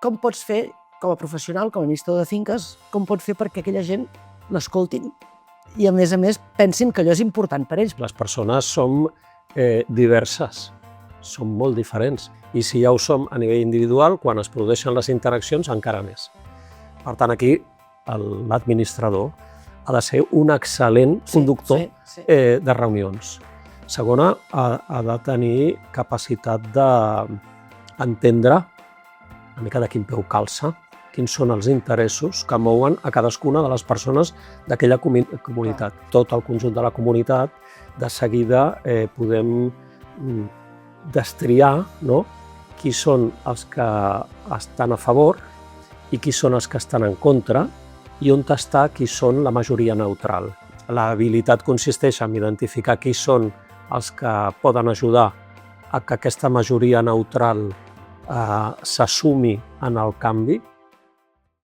com pots fer, com a professional, com a administrador de finques, com pots fer perquè aquella gent l'escoltin i, a més, pensin que allò és important per ells. Les persones som diverses, som molt diferents, i si ja ho som a nivell individual, quan es produeixen les interaccions, encara més. Per tant, aquí l'administrador ha de ser un excel·lent conductor de reunions. Segona, ha de tenir capacitat d'entendre una mica de quin peu calça, quins són els interessos que mouen a cadascuna de les persones d'aquella comunitat. Tot el conjunt de la comunitat, de seguida podem destriar qui són els que estan a favor i qui són els que estan en contra i on està qui són la majoria neutral. L'habilitat consisteix en identificar qui són els que poden ajudar a que aquesta majoria neutral s'assumi en el canvi